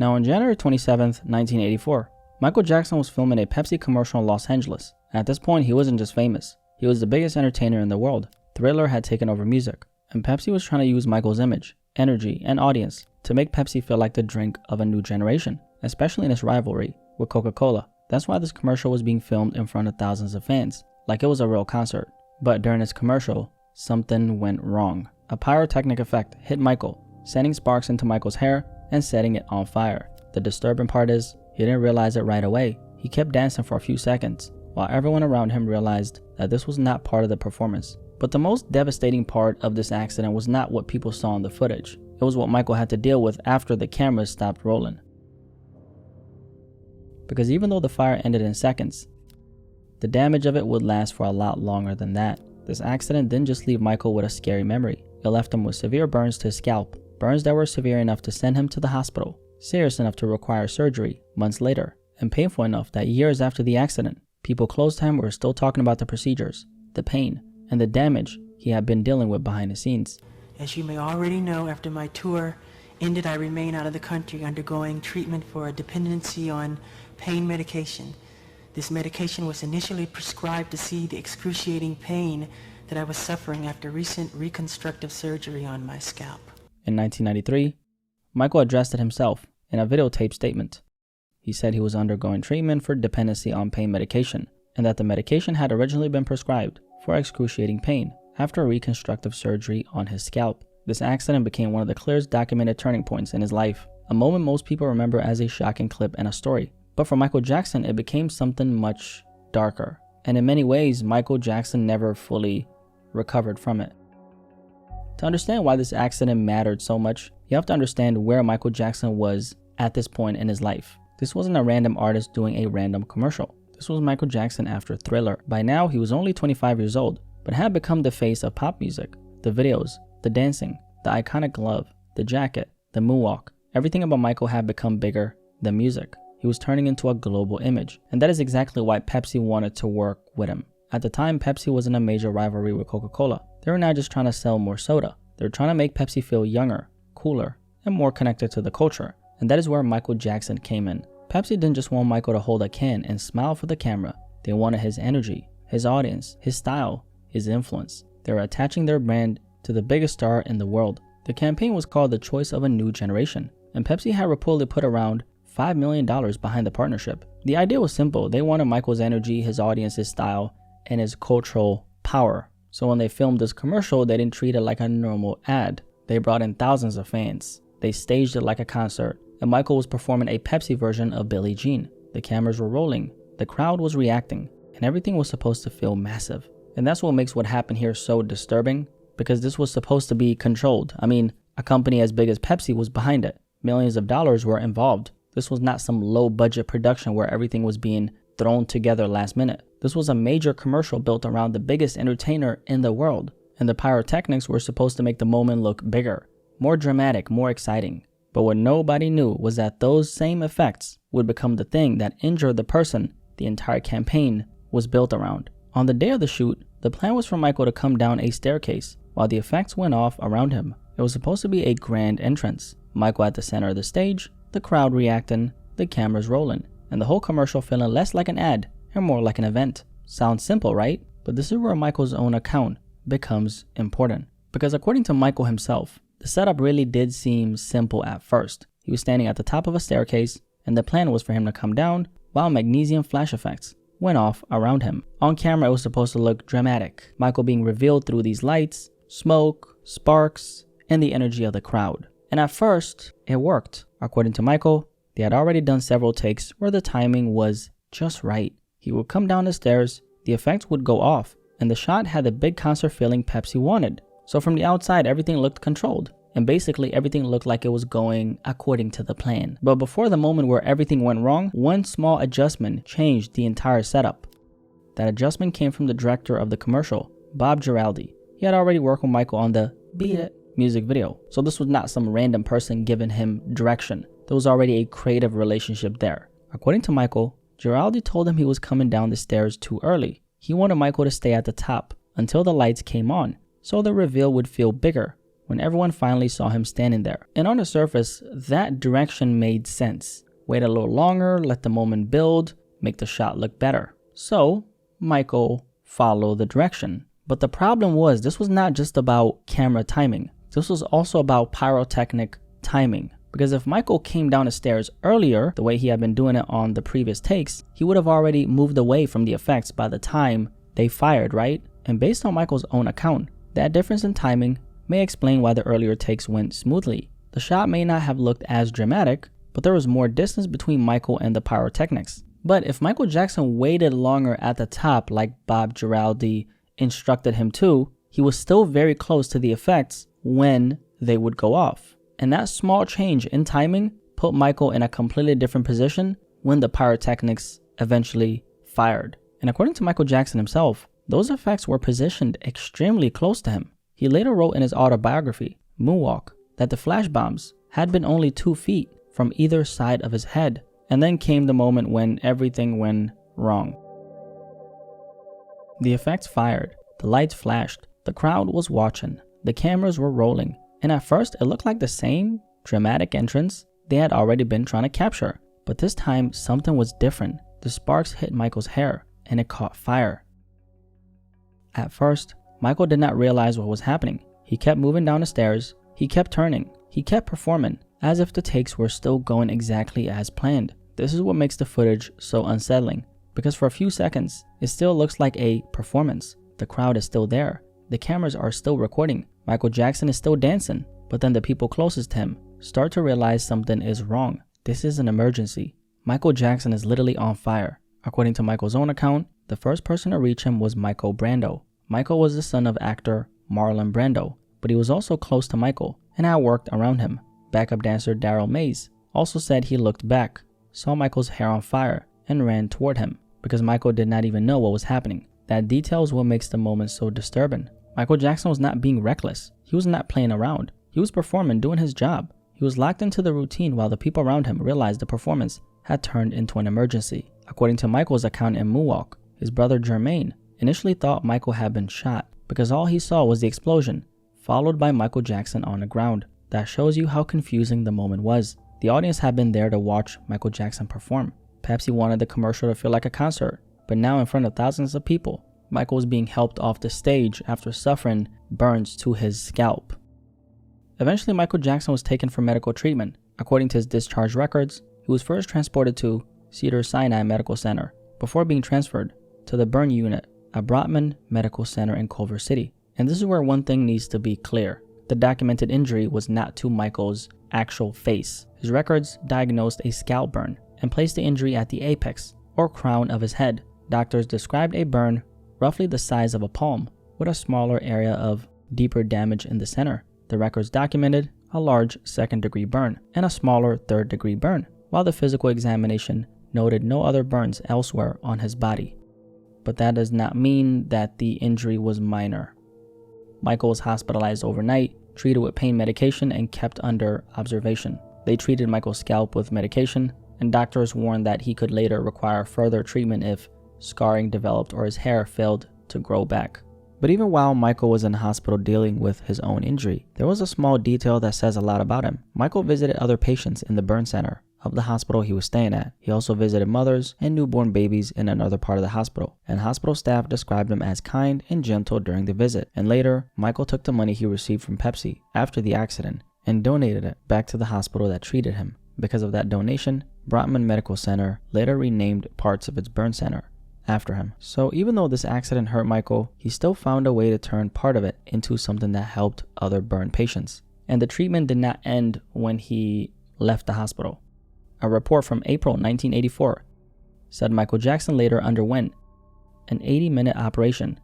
Now on January 27th, 1984, Michael Jackson was filming a Pepsi commercial in Los Angeles. At this point, he wasn't just famous. He was the biggest entertainer in the world. Thriller had taken over music, and Pepsi was trying to use Michael's image, energy, and audience to make Pepsi feel like the drink of a new generation, especially in its rivalry with Coca-Cola. That's why this commercial was being filmed in front of thousands of fans, like it was a real concert. But during this commercial, something went wrong. A pyrotechnic effect hit Michael, sending sparks into Michael's hair and setting it on fire. The disturbing part is, he didn't realize it right away. He kept dancing for a few seconds, while everyone around him realized that this was not part of the performance. But the most devastating part of this accident was not what people saw in the footage. It was what Michael had to deal with after the cameras stopped rolling. Because even though the fire ended in seconds, the damage of it would last for a lot longer than that. This accident didn't just leave Michael with a scary memory. It left him with severe burns to his scalp, burns that were severe enough to send him to the hospital, serious enough to require surgery months later, and painful enough that years after the accident, people close to him were still talking about the procedures, the pain, and the damage he had been dealing with behind the scenes. As you may already know, after my tour ended, I remain out of the country undergoing treatment for a dependency on pain medication. This medication was initially prescribed to see the excruciating pain that I was suffering after recent reconstructive surgery on my scalp. In 1993, Michael addressed it himself in a videotape statement. He said he was undergoing treatment for dependency on pain medication, and that the medication had originally been prescribed for excruciating pain after reconstructive surgery on his scalp. This accident became one of the clearest documented turning points in his life, a moment most people remember as a shocking clip and a story. But for Michael Jackson, it became something much darker, and in many ways, Michael Jackson never fully recovered from it. To understand why this accident mattered so much, you have to understand where Michael Jackson was at this point in his life. This wasn't a random artist doing a random commercial. This was Michael Jackson after Thriller. By now, he was only 25 years old, but had become the face of pop music. The videos, the dancing, the iconic glove, the jacket, the moonwalk, everything about Michael had become bigger than music. He was turning into a global image, and that is exactly why Pepsi wanted to work with him. At the time, Pepsi was in a major rivalry with Coca-Cola. They were not just trying to sell more soda. They were trying to make Pepsi feel younger, cooler, and more connected to the culture. And that is where Michael Jackson came in. Pepsi didn't just want Michael to hold a can and smile for the camera. They wanted his energy, his audience, his style, his influence. They were attaching their brand to the biggest star in the world. The campaign was called the Choice of a New Generation, and Pepsi had reportedly put around $5 million behind the partnership. The idea was simple. They wanted Michael's energy, his audience, his style, and his cultural power. So when they filmed this commercial, they didn't treat it like a normal ad. They brought in thousands of fans. They staged it like a concert, and Michael was performing a Pepsi version of Billie Jean. The cameras were rolling, the crowd was reacting, and everything was supposed to feel massive. And that's what makes what happened here so disturbing, because this was supposed to be controlled. I mean, a company as big as Pepsi was behind it. Millions of dollars were involved. This was not some low-budget production where everything was being thrown together last minute. This was a major commercial built around the biggest entertainer in the world, and the pyrotechnics were supposed to make the moment look bigger, more dramatic, more exciting. But what nobody knew was that those same effects would become the thing that injured the person the entire campaign was built around. On the day of the shoot, the plan was for Michael to come down a staircase while the effects went off around him. It was supposed to be a grand entrance. Michael at the center of the stage, the crowd reacting, the cameras rolling, and the whole commercial feeling less like an ad and more like an event. Sounds simple, right? But this is where Michael's own account becomes important. Because according to Michael himself, the setup really did seem simple at first. He was standing at the top of a staircase, and the plan was for him to come down while magnesium flash effects went off around him. On camera, it was supposed to look dramatic. Michael being revealed through these lights, smoke, sparks, and the energy of the crowd. And at first, it worked. According to Michael, they had already done several takes where the timing was just right. He would come down the stairs, the effects would go off, and the shot had the big concert feeling Pepsi wanted. So from the outside, everything looked controlled, and basically everything looked like it was going according to the plan. But before the moment where everything went wrong, one small adjustment changed the entire setup. That adjustment came from the director of the commercial, Bob Giraldi. He had already worked with Michael on the Beat It music video, so this was not some random person giving him direction. There was already a creative relationship there. According to Michael, Giraldi told him he was coming down the stairs too early. He wanted Michael to stay at the top until the lights came on, so the reveal would feel bigger when everyone finally saw him standing there. And on the surface, that direction made sense. Wait a little longer, let the moment build, make the shot look better. So, Michael followed the direction. But the problem was, this was not just about camera timing. This was also about pyrotechnic timing. Because if Michael came down the stairs earlier, the way he had been doing it on the previous takes, he would have already moved away from the effects by the time they fired, right? And based on Michael's own account, that difference in timing may explain why the earlier takes went smoothly. The shot may not have looked as dramatic, but there was more distance between Michael and the pyrotechnics. But if Michael Jackson waited longer at the top like Bob Giraldi instructed him to, he was still very close to the effects when they would go off. And that small change in timing put Michael in a completely different position when the pyrotechnics eventually fired. And according to Michael Jackson himself, those effects were positioned extremely close to him. He later wrote in his autobiography, Moonwalk, that the flash bombs had been only 2 feet from either side of his head. And then came the moment when everything went wrong. The effects fired, the lights flashed, the crowd was watching, the cameras were rolling, and at first it looked like the same dramatic entrance they had already been trying to capture. But this time something was different. The sparks hit Michael's hair and it caught fire. At first, Michael did not realize what was happening. He kept moving down the stairs, he kept turning, he kept performing, as if the takes were still going exactly as planned. This is what makes the footage so unsettling, because for a few seconds, it still looks like a performance. The crowd is still there. The cameras are still recording. Michael Jackson is still dancing, but then the people closest to him start to realize something is wrong. This is an emergency. Michael Jackson is literally on fire. According to Michael's own account, the first person to reach him was Michael Brando. Michael was the son of actor Marlon Brando, but he was also close to Michael and had worked around him. Backup dancer Daryl Mays also said he looked back, saw Michael's hair on fire, and ran toward him, because Michael did not even know what was happening. That detail is what makes the moment so disturbing. Michael Jackson was not being reckless. He was not playing around. He was performing, doing his job. He was locked into the routine while the people around him realized the performance had turned into an emergency. According to Michael's account in Moonwalk, his brother Jermaine initially thought Michael had been shot because all he saw was the explosion, followed by Michael Jackson on the ground. That shows you how confusing the moment was. The audience had been there to watch Michael Jackson perform. Pepsi wanted the commercial to feel like a concert, but now in front of thousands of people, Michael was being helped off the stage after suffering burns to his scalp. Eventually, Michael Jackson was taken for medical treatment. According to his discharge records, he was first transported to Cedars-Sinai Medical Center before being transferred to the burn unit at Brotman Medical Center in Culver City. And this is where one thing needs to be clear. The documented injury was not to Michael's actual face. His records diagnosed a scalp burn and placed the injury at the apex or crown of his head. Doctors described a burn roughly the size of a palm with a smaller area of deeper damage in the center. The records documented a large second-degree burn and a smaller third-degree burn, while the physical examination noted no other burns elsewhere on his body. But that does not mean that the injury was minor. Michael was hospitalized overnight, treated with pain medication, and kept under observation. They treated Michael's scalp with medication, and doctors warned that he could later require further treatment if scarring developed or his hair failed to grow back. But even while Michael was in the hospital dealing with his own injury, there was a small detail that says a lot about him. Michael visited other patients in the burn center of the hospital he was staying at. He also visited mothers and newborn babies in another part of the hospital, and hospital staff described him as kind and gentle during the visit. And later, Michael took the money he received from Pepsi after the accident and donated it back to the hospital that treated him. Because of that donation, Brotman Medical Center later renamed parts of its burn center after him. So even though this accident hurt Michael, he still found a way to turn part of it into something that helped other burn patients. And the treatment did not end when he left the hospital. A report from April 1984 said Michael Jackson later underwent an 80-minute operation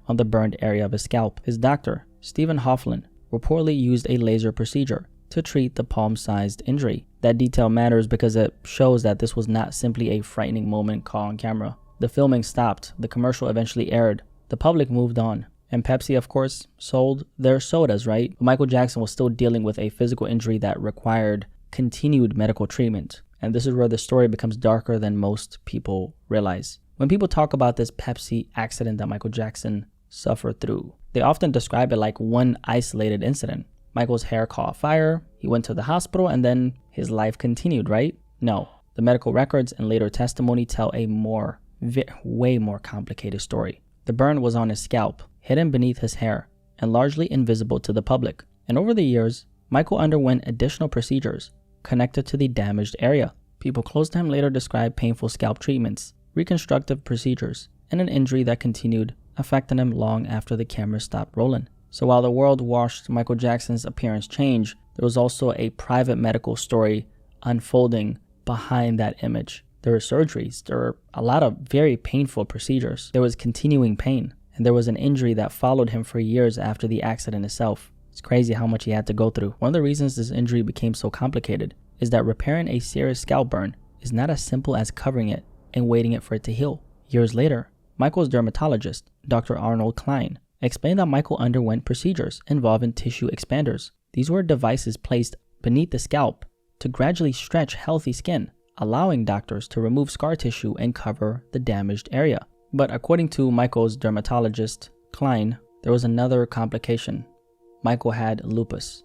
on the burned area of his scalp. His doctor, Stephen Hofflin, reportedly used a laser procedure to treat the palm-sized injury. That detail matters because it shows that this was not simply a frightening moment caught on camera. The filming stopped, the commercial eventually aired, the public moved on, and Pepsi, of course, sold their sodas, right? But Michael Jackson was still dealing with a physical injury that required continued medical treatment. And this is where the story becomes darker than most people realize. When people talk about this Pepsi accident that Michael Jackson suffered through, They often describe it like one isolated incident. Michael's hair caught fire, he went to the hospital, and then his life continued, right? No. The medical records and later testimony tell a way more complicated story. The burn was on his scalp, hidden beneath his hair, and largely invisible to the public. And over the years, Michael underwent additional procedures connected to the damaged area. People close to him later described painful scalp treatments, reconstructive procedures, and an injury that continued affecting him long after the camera stopped rolling. So while the world watched Michael Jackson's appearance change, there was also a private medical story unfolding behind that image. There were surgeries, there were a lot of very painful procedures, there was continuing pain, and there was an injury that followed him for years after the accident itself. It's crazy how much he had to go through. One of the reasons this injury became so complicated is that repairing a serious scalp burn is not as simple as covering it and waiting for it to heal. Years later, Michael's dermatologist, Dr. Arnold Klein, explained that Michael underwent procedures involving tissue expanders. These were devices placed beneath the scalp to gradually stretch healthy skin, allowing doctors to remove scar tissue and cover the damaged area. But according to Michael's dermatologist, Klein, there was another complication. Michael had lupus.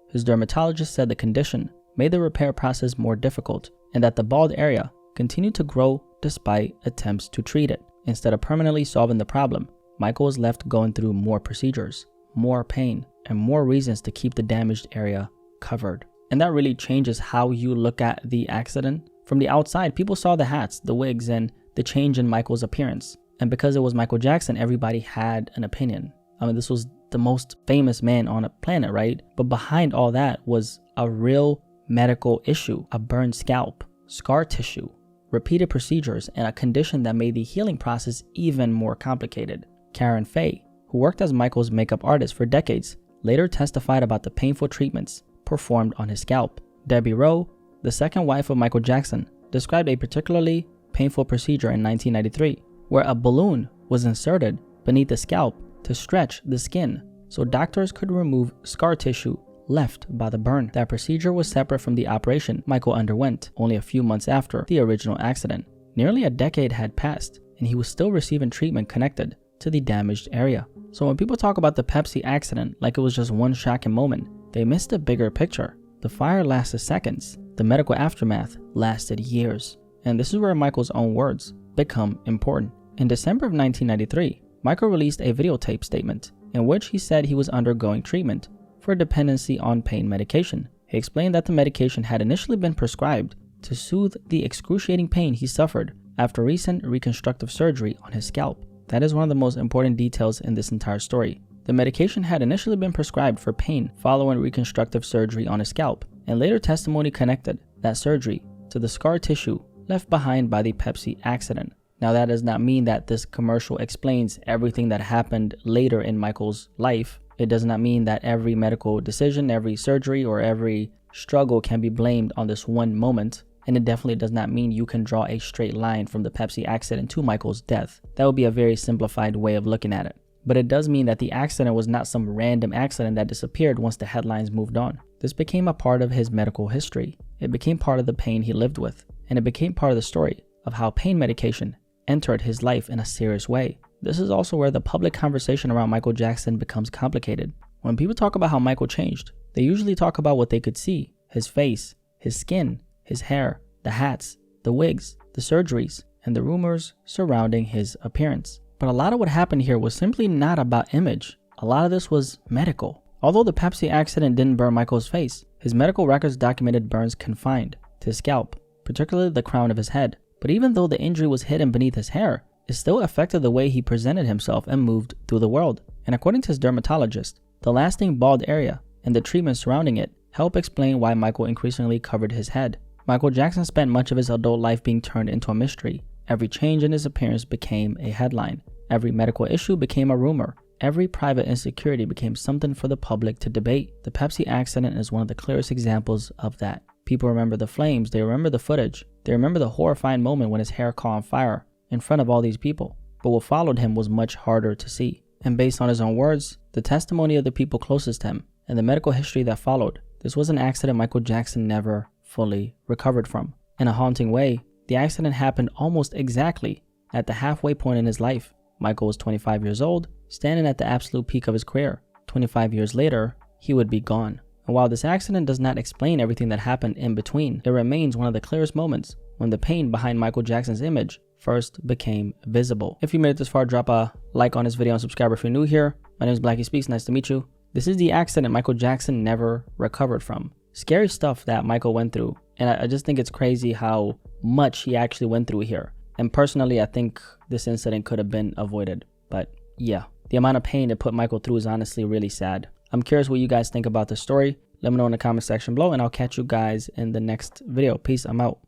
His dermatologist said the condition made the repair process more difficult and that the bald area continued to grow despite attempts to treat it. Instead of permanently solving the problem, Michael was left going through more procedures, more pain, and more reasons to keep the damaged area covered. And that really changes how you look at the accident. From the outside, people saw the hats, the wigs, and the change in Michael's appearance. And because it was Michael Jackson, everybody had an opinion. I mean, this was the most famous man on a planet, right? But behind all that was a real medical issue, a burned scalp, scar tissue, repeated procedures, and a condition that made the healing process even more complicated. Karen Fay, who worked as Michael's makeup artist for decades, later testified about the painful treatments performed on his scalp. Debbie Rowe, the second wife of Michael Jackson, described a particularly painful procedure in 1993 where a balloon was inserted beneath the scalp to stretch the skin so doctors could remove scar tissue left by the burn. That procedure was separate from the operation Michael underwent only a few months after the original accident. Nearly a decade had passed and he was still receiving treatment connected to the damaged area. So when people talk about the Pepsi accident like it was just one shocking moment, they missed the bigger picture. The fire lasted seconds. The medical aftermath lasted years. And this is where Michael's own words become important. In December of 1993, Michael released a videotape statement in which he said he was undergoing treatment for dependency on pain medication. He explained that the medication had initially been prescribed to soothe the excruciating pain he suffered after recent reconstructive surgery on his scalp. That is one of the most important details in this entire story. The medication had initially been prescribed for pain following reconstructive surgery on his scalp, and later testimony connected that surgery to the scar tissue left behind by the Pepsi accident. Now that does not mean that this commercial explains everything that happened later in Michael's life. It does not mean that every medical decision, every surgery, or every struggle can be blamed on this one moment. And it definitely does not mean you can draw a straight line from the Pepsi accident to Michael's death. That would be a very simplified way of looking at it. But it does mean that the accident was not some random accident that disappeared once the headlines moved on. This became a part of his medical history. It became part of the pain he lived with. And it became part of the story of how pain medication entered his life in a serious way. This is also where the public conversation around Michael Jackson becomes complicated. When people talk about how Michael changed, they usually talk about what they could see: his face, his skin, his hair, the hats, the wigs, the surgeries, and the rumors surrounding his appearance. But a lot of what happened here was simply not about image. A lot of this was medical. Although the Pepsi accident didn't burn Michael's face, his medical records documented burns confined to his scalp, particularly the crown of his head. But even though the injury was hidden beneath his hair, it still affected the way he presented himself and moved through the world. And according to his dermatologist, the lasting bald area and the treatment surrounding it help explain why Michael increasingly covered his head. Michael Jackson spent much of his adult life being turned into a mystery. Every change in his appearance became a headline. Every medical issue became a rumor. Every private insecurity became something for the public to debate. The Pepsi accident is one of the clearest examples of that. People remember the flames, they remember the footage, they remember the horrifying moment when his hair caught on fire in front of all these people. But what followed him was much harder to see. And based on his own words, the testimony of the people closest to him, and the medical history that followed, this was an accident Michael Jackson never fully recovered from. In a haunting way, the accident happened almost exactly at the halfway point in his life. Michael was 25 years old, standing at the absolute peak of his career. 25 years later, he would be gone. And while this accident does not explain everything that happened in between, it remains one of the clearest moments when the pain behind Michael Jackson's image first became visible. If you made it this far, drop a like on this video and subscribe if you're new here. My name is Blackie Speaks, nice to meet you. This is the accident Michael Jackson never recovered from. Scary stuff that Michael went through, and I just think it's crazy how much he actually went through here. And personally, I think this incident could have been avoided. But yeah, the amount of pain it put Michael through is honestly really sad. I'm curious what you guys think about the story. Let me know in the comment section below, and I'll catch you guys in the next video. Peace, I'm out.